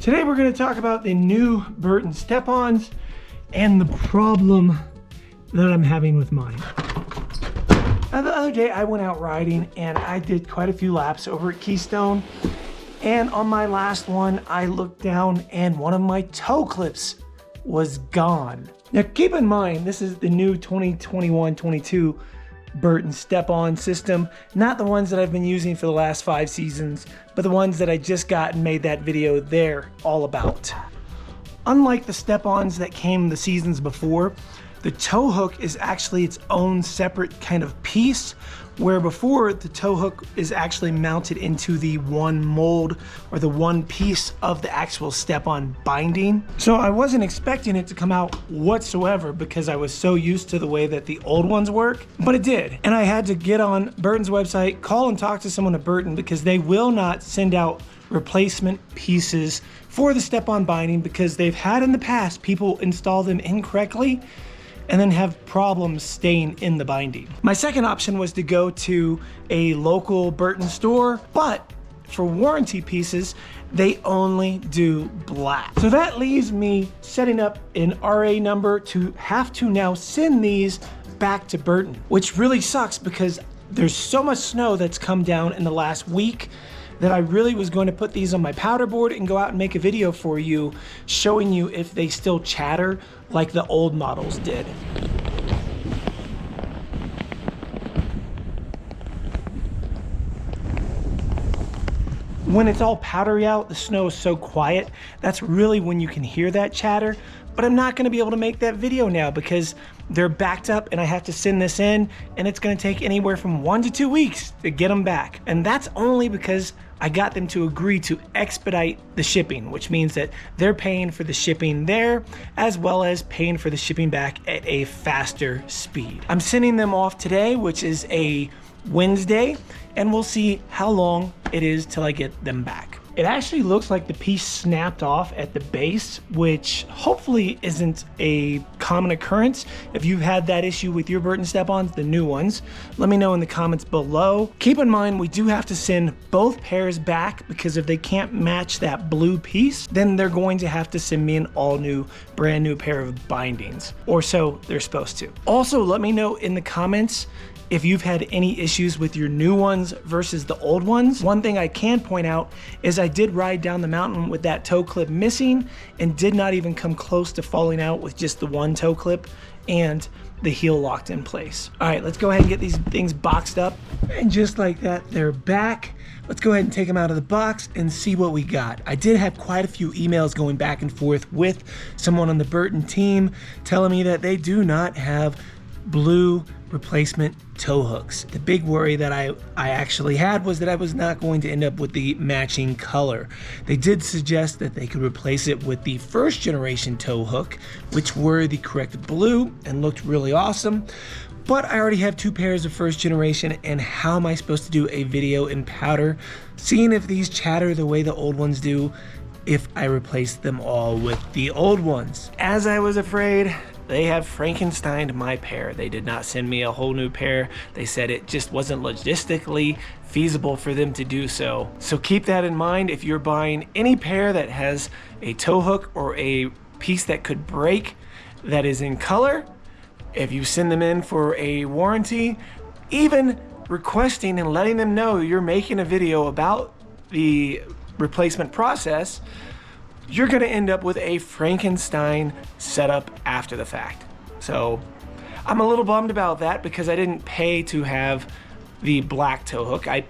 Today we're going to talk about the new Burton step-ons and the problem that I'm having with mine. Now, the other day I went out riding and I did quite a few laps over at Keystone, and on my last one I looked down and one of my toe clips was gone. Now keep in mind, this is the new 2021-22 Burton step-on system, not the ones that I've been using for the last 5 seasons, but the ones that I just got and made that video there all about. Unlike the step-ons that came the seasons before, the toe hook is actually its own separate kind of piece, where before the toe hook is actually mounted into the one mold or the one piece of the actual step-on binding. So I wasn't expecting it to come out whatsoever because I was so used to the way that the old ones work, but it did. And I had to get on Burton's website, call and talk to someone at Burton because they will not send out replacement pieces for the step-on binding because they've had in the past people install them incorrectly and then have problems staying in the binding. My second option was to go to a local Burton store, but for warranty pieces, they only do black. So that leaves me setting up an RA number to have to now send these back to Burton, which really sucks because there's so much snow that's come down in the last week that I really was going to put these on my powder board and go out and make a video for you showing you if they still chatter like the old models did. When it's all powdery out, the snow is so quiet, that's really when you can hear that chatter. But I'm not gonna be able to make that video now because they're backed up and I have to send this in, and it's gonna take anywhere from 1 to 2 weeks to get them back. And that's only because I got them to agree to expedite the shipping, which means that they're paying for the shipping there as well as paying for the shipping back at a faster speed. I'm sending them off today, which is a Wednesday, and we'll see how long it is till I get them back. It actually looks like the piece snapped off at the base, which hopefully isn't a common occurrence. If you've had that issue with your Burton step-ons, the new ones, let me know in the comments below. Keep in mind, we do have to send both pairs back because if they can't match that blue piece, then they're going to have to send me an all new, brand new pair of bindings, or so they're supposed to. Also, let me know in the comments if you've had any issues with your new ones versus the old ones. One thing I can point out is I did ride down the mountain with that toe clip missing and did not even come close to falling out with just the one toe clip and the heel locked in place. All right, let's go ahead and get these things boxed up. And just like that, they're back. Let's go ahead and take them out of the box and see what we got. I did have quite a few emails going back and forth with someone on the Burton team telling me that they do not have blue replacement toe hooks. The big worry that I actually had was that I was not going to end up with the matching color. They did suggest that they could replace it with the first generation toe hook, which were the correct blue and looked really awesome. But I already have 2 pairs of first generation, and how am I supposed to do a video in powder, seeing if these chatter the way the old ones do if I replace them all with the old ones? As I was afraid, they have Frankensteined my pair. They did not send me a whole new pair. They said it just wasn't logistically feasible for them to do so. So keep that in mind if you're buying any pair that has a toe hook or a piece that could break that is in color. If you send them in for a warranty, even requesting and letting them know you're making a video about the replacement process, you're gonna end up with a Frankenstein setup after the fact. So I'm a little bummed about that because I didn't pay to have the black toe hook. I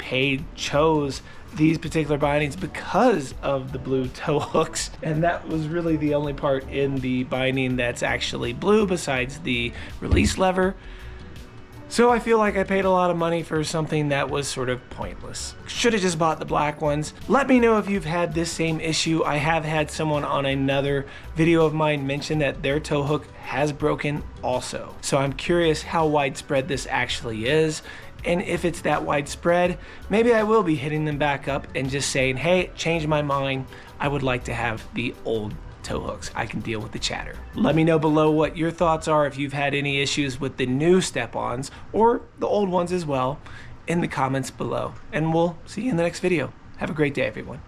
chose these particular bindings because of the blue toe hooks, and that was really the only part in the binding that's actually blue besides the release lever. So I feel like I paid a lot of money for something that was sort of pointless. Should have just bought the black ones. Let me know if you've had this same issue. I have had someone on another video of mine mention that their toe hook has broken also. So I'm curious how widespread this actually is. And if it's that widespread, maybe I will be hitting them back up and just saying, hey, change my mind. I would like to have the old toe hooks. I can deal with the chatter. Let me know below what your thoughts are if you've had any issues with the new step-ons or the old ones as well in the comments below. And we'll see you in the next video. Have a great day, everyone.